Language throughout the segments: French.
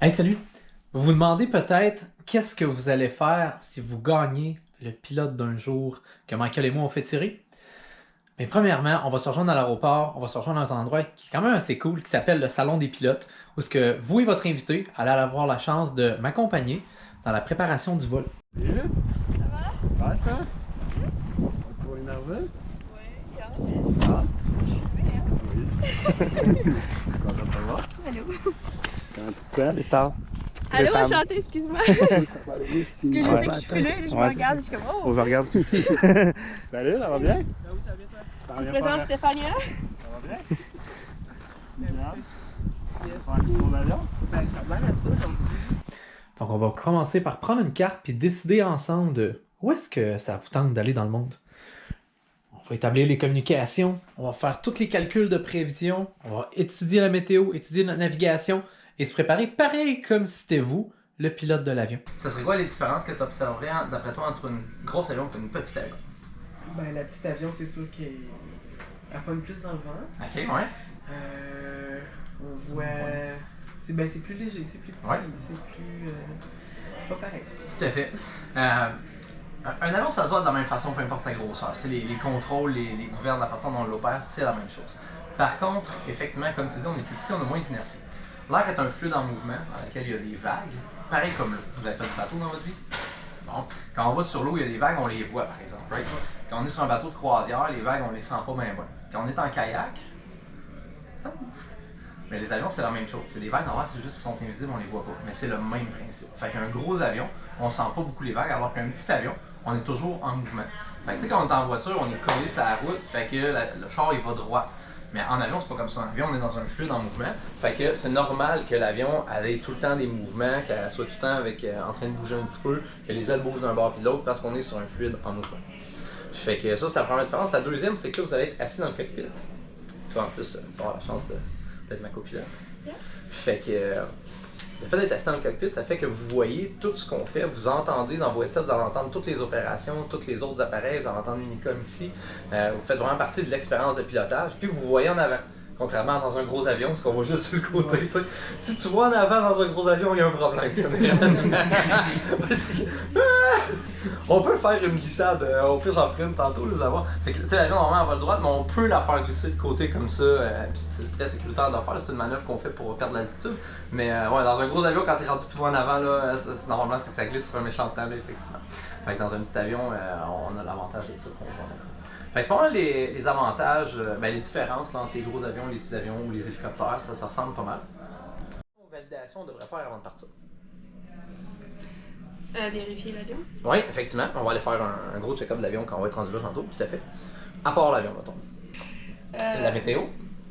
Hey, salut! Vous vous demandez peut-être qu'est-ce que vous allez faire si vous gagnez le pilote d'un jour que Michael et moi on fait tirer? Mais premièrement, on va se rejoindre à l'aéroport, on va se rejoindre dans un endroit qui est quand même assez cool, qui s'appelle le Salon des pilotes, où ce que vous et votre invité allez avoir la chance de m'accompagner dans la préparation du vol. Salut, Ça va? ouais, toi? Pas énervé? Ouais, grave. Ah, Ouais, hein. oui. Content de te voir. Allô? Comment tu te sens, les stars? Allô, Sam. enchantée, excuse-moi. Parce que je sais que je suis filée, je me Ouais, regarde, je suis comme Oh, oh. je regarde. Salut, ça va bien? Oui, ça va bien toi? Ça Je me présente Stéphania. Ça va bien? Bien. Tu vas faire un petit tour d'avion? Ben, ça a l'air à ça aujourd'hui. Donc on va commencer par prendre une carte puis décider ensemble de où est-ce que ça vous tente d'aller dans le monde. On va établir les communications, on va faire tous les calculs de prévision, on va étudier la météo, étudier notre navigation et se préparer pareil comme si c'était vous, le pilote de l'avion. Ça serait quoi les différences que tu observerais, d'après toi, entre une grosse avion et une petite avion? Ben, la petite avion, c'est sûr qu'elle pogne plus dans le vent. Ok, ouais. On voit. C'est plus léger, c'est plus petit, Ouais. c'est plus. C'est pas pareil. Tout à fait. Un avion, ça se voit de la même façon, peu importe sa grosseur. C'est les contrôles, les gouvernes, la façon dont on l'opère, c'est la même chose. Par contre, effectivement, comme tu dis, on est plus petit, on a moins d'inertie. L'air est un fluide en mouvement, dans lequel il y a des vagues, pareil comme l'eau. Vous avez fait du bateau dans votre vie? Bon. Quand on va sur l'eau, il y a des vagues, on les voit, par exemple. Right? Quand on est sur un bateau de croisière, les vagues, on les sent pas bien bonnes. Quand on est en kayak, ça bouge. Mais les avions, c'est la même chose. C'est des vagues, normalement, c'est juste qu'ils sont invisibles, on les voit pas. Mais c'est le même principe. Fait qu'un gros avion, on sent pas beaucoup les vagues, alors qu'un petit avion, on est toujours en mouvement. Fait que tu sais, quand on est en voiture, on est collé sur la route, fait que le char, il va droit. Mais en avion, c'est pas comme ça. En avion, on est dans un fluide en mouvement. Fait que c'est normal que l'avion ait tout le temps des mouvements, qu'elle soit tout le temps avec, en train de bouger un petit peu, que les ailes bougent d'un bord puis de l'autre, parce qu'on est sur un fluide en mouvement. Fait que ça, c'est la première différence. La deuxième, c'est que là, vous allez être assis dans le cockpit. Toi, en plus, tu vas avoir la chance d'être ma copilote. Yes. Fait que le fait d'être assis dans le cockpit, ça fait que vous voyez tout ce qu'on fait, vous entendez dans vos headsets, vous allez entendre toutes les opérations, tous les autres appareils, vous allez entendre l'Unicom ici. Vous faites vraiment partie de l'expérience de pilotage, puis vous voyez en avant. Contrairement à dans un gros avion, parce qu'on voit juste sur le côté, tu sais. Si tu vois en avant dans un gros avion, il y a un problème. On peut faire une glissade, au pire j'en ferai une tantôt, les avoir. Fait que, tu sais, l'avion normalement elle va droite, mais on peut la faire glisser de côté comme ça. Puis c'est très sécuritaire de le faire, c'est une manœuvre qu'on fait pour perdre l'altitude. Mais ouais, dans un gros avion, quand t'es rendu tout en avant, là, normalement c'est que ça glisse sur un méchant temps, là, effectivement. Fait que dans un petit avion, on a l'avantage de ça qu'on voit. Fait que c'est pas mal les avantages, les différences là, entre les gros avions, les petits avions ou les hélicoptères, ça se ressemble pas mal. Validation, on devrait faire avant de partir. Vérifier l'avion. Oui, effectivement. On va aller faire un gros check-up de l'avion quand on va être rendu là tantôt, tout à fait. À part l'avion, mettons. La météo.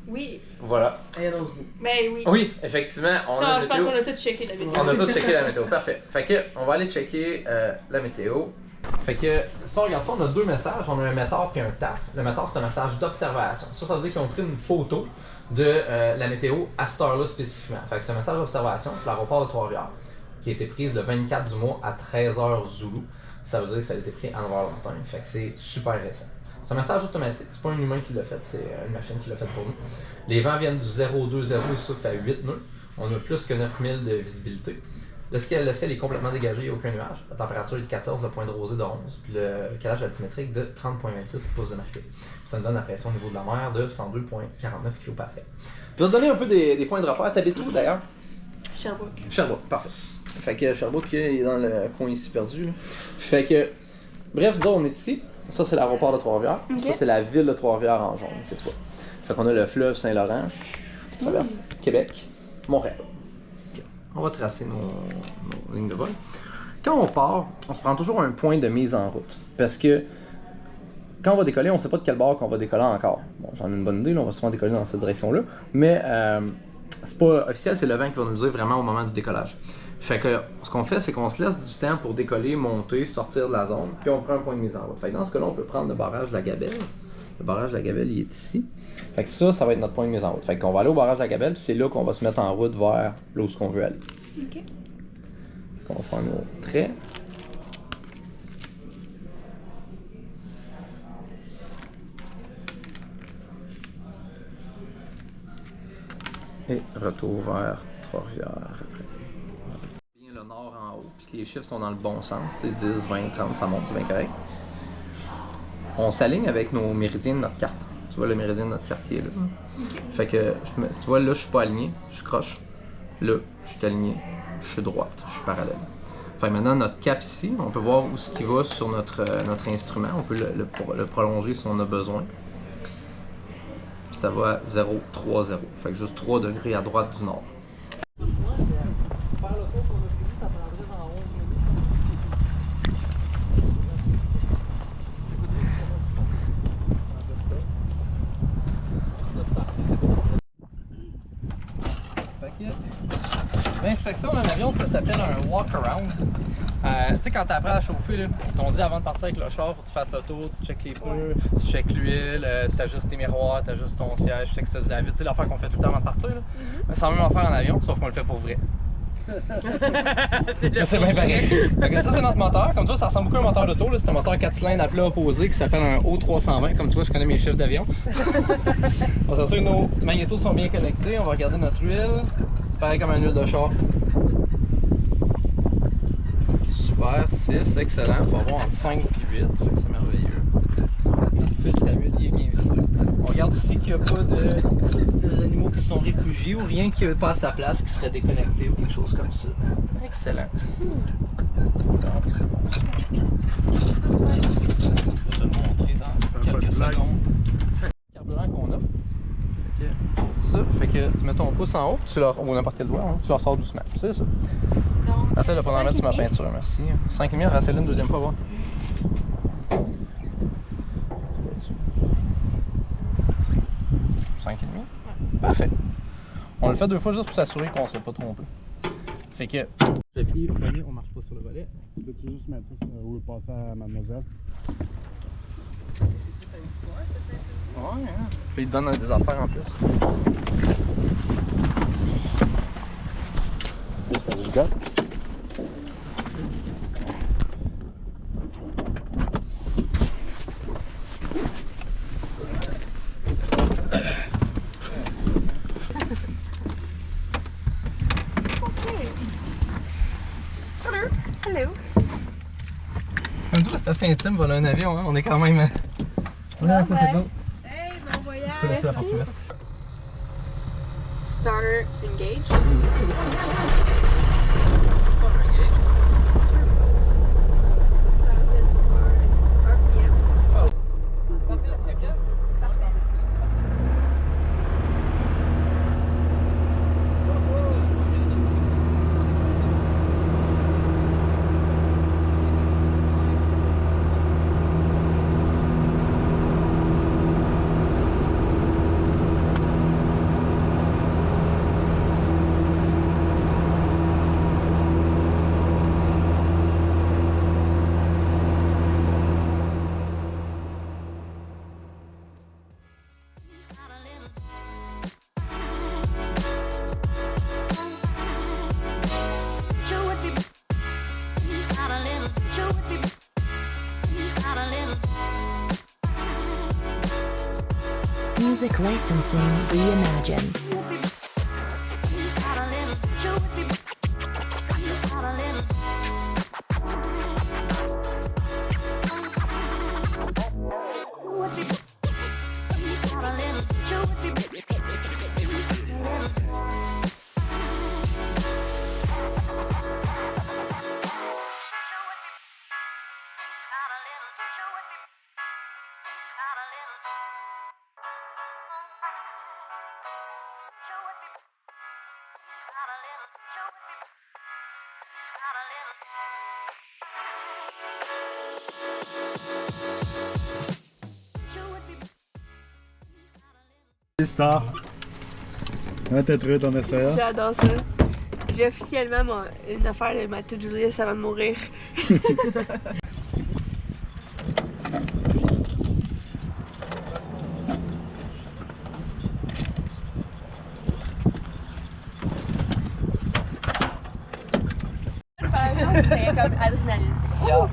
Oui. Voilà. Annonce vous. Ben oui. Oui, effectivement, on Ça, a je la pense météo. qu'on a tout checké la météo. On a tout checké la météo, parfait. Fait que, on va aller checker la météo. Fait que, si on regarde ça, on a deux messages. On a un METAR puis un TAF. Le METAR, c'est un message d'observation. Ça veut dire qu'ils ont pris une photo de la météo à cette heure-là spécifiquement. Fait que c'est un message d'observation pour l'aéroport de Trois-Rivières, qui a été prise le 24 du mois à 13h Zulu. Ça veut dire que ça a été pris à 9h le matin. Fait que c'est super récent. C'est un message automatique, c'est pas un humain qui l'a fait, c'est une machine qui l'a fait pour nous. Les vents viennent du 0,20 et ça fait 8 nœuds. On a plus que 9000 de visibilité. Le ciel est complètement dégagé, il n'y a aucun nuage. La température est de 14, le point de rosée de 11, puis le calage altimétrique de 30,26 pouces de mercure. Ça nous donne la pression au niveau de la mer de 102,49 kPa. Je vais te donner un peu des points de repère. T'habites où d'ailleurs? Sherbrooke. Sherbrooke, parfait. Fait que Sherbrooke, il est dans le coin ici perdu. Là. Fait que, bref, là, on est ici. Ça, c'est l'aéroport de Trois-Rivières. Ok. Ça, c'est la ville de Trois-Rivières en jaune, que tu vois. Fait qu'on a le fleuve Saint-Laurent qui traverse Québec, Montréal. Ok. On va tracer nos lignes de vol. Quand on part, on se prend toujours un point de mise en route. Parce que quand on va décoller, on ne sait pas de quel bord qu'on va décoller encore. Bon, j'en ai une bonne idée, là, on va souvent décoller dans cette direction-là. Mais c'est pas officiel, c'est le vent qui va nous le dire vraiment au moment du décollage. Fait que ce qu'on fait, c'est qu'on se laisse du temps pour décoller, monter, sortir de la zone, puis on prend un point de mise en route. Fait que dans ce cas-là, on peut prendre le barrage de la Gabelle. Le barrage de la Gabelle, il est ici. Fait que ça va être notre point de mise en route. Fait qu'on va aller au barrage de la Gabelle, puis c'est là qu'on va se mettre en route vers là où on veut aller. Ok. Fait qu'on va faire nos traits. Et retour vers Trois-Rivières après. haut, puis que les chiffres sont dans le bon sens, c'est 10, 20, 30, ça monte, c'est bien correct. On s'aligne avec nos méridiens de notre carte. Tu vois, le méridien de notre carte est là. Fait que, tu vois, là, je suis pas aligné, je croche. Là, je suis aligné, je suis droite, je suis parallèle. Fait que maintenant, notre cap ici, on peut voir où ce qui va sur notre instrument. On peut le prolonger si on a besoin. Puis ça va à 0, 3, 0. Fait que juste 3 degrés à droite du nord. L'inspection d'un avion, ça s'appelle un walk-around. Tu sais, quand tu apprends à chauffer, là, ils t'ont dit avant de partir avec le char, faut que tu fasses le tour, tu checkes les pneus, tu checkes l'huile, tu ajustes tes miroirs, tu ajustes ton siège, tu checkes ça de la vitre. Tu sais, l'affaire qu'on fait tout le temps avant de partir. Là. Mais c'est la même affaire en avion, sauf qu'on le fait pour vrai. C'est bien pareil. Ça, c'est notre moteur. Comme tu vois, ça ressemble beaucoup à un moteur d'auto. C'est un moteur 4 cylindres à plat opposé qui s'appelle un O320. Comme tu vois, je connais mes chiffres d'avion. On s'assure que nos magnétos sont bien connectés. On va regarder notre huile. C'est pareil comme un huile de char. Super, 6, excellent. Il faut avoir entre 5 et 8. Fait que c'est merveilleux. Notre filtre à huile, il est bien vissé. On regarde aussi qu'il n'y a pas d'animaux qui sont réfugiés ou rien qui n'est pas à sa place, qui serait déconnecté ou quelque chose comme ça. Excellent. Donc, c'est bon ça. Je vais te le montrer dans quelques secondes. Le carburant qu'on a. Fait que tu mets ton pouce en haut, ou n'importe quel doigt, hein, tu leur sors doucement. C'est ça. Essaye de pas en mettre sur ma peinture, merci. 5,5, rassez-le une deuxième fois, voir. 5,5? Parfait. On le fait 2 fois juste pour s'assurer qu'on ne s'est pas trompé. Fait que. Le pied, le premier, on marche pas sur le volet. Tu peux juste mettre où est passé à mademoiselle. C'est toute une histoire, cette ceinture. Ouais, hein. Puis il te donne des affaires en plus. Ça se gâte. Hello. Comme tu vois, c'est assez intime voler un avion, hein. On est quand même. On est à côté de l'autre. Hey, bon voyage. Je peux laisser la porte ouverte. Start engage. Music licensing reimagined. Star. Comment t'as trouvé ton expérience? J'adore ça. J'ai officiellement une affaire de ma to-do list avant de mourir. Par exemple, c'était comme adrénaline. Yeah.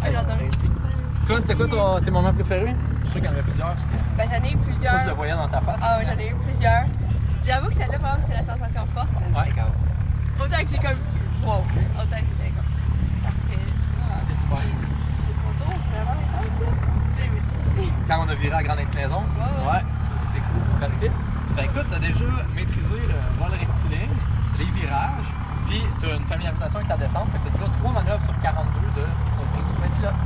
J'ai adoré. Toi, c'était quoi tes moments préférés? Je sais qu'il y en avait plusieurs. Ben, j'en ai eu Toi, plusieurs. je le voyais dans ta face. Ah oui, j'en ai eu plusieurs. J'avoue que celle-là, par exemple, c'est la sensation forte. Ouais. C'est comme... Autant que j'ai comme Wow, autant que c'était comme parfait. C'était super. Les contours vraiment intenses, là. J'ai aimé ça aussi. Quand on a viré à grande inclinaison. Ouais. Ça c'est cool. Parfait. Ben écoute, t'as déjà maîtrisé le vol rectiligne, les virages, puis t'as une familiarisation avec la descente, fait que t'as déjà 3 manœuvres sur 42 de ton petit point de pilote.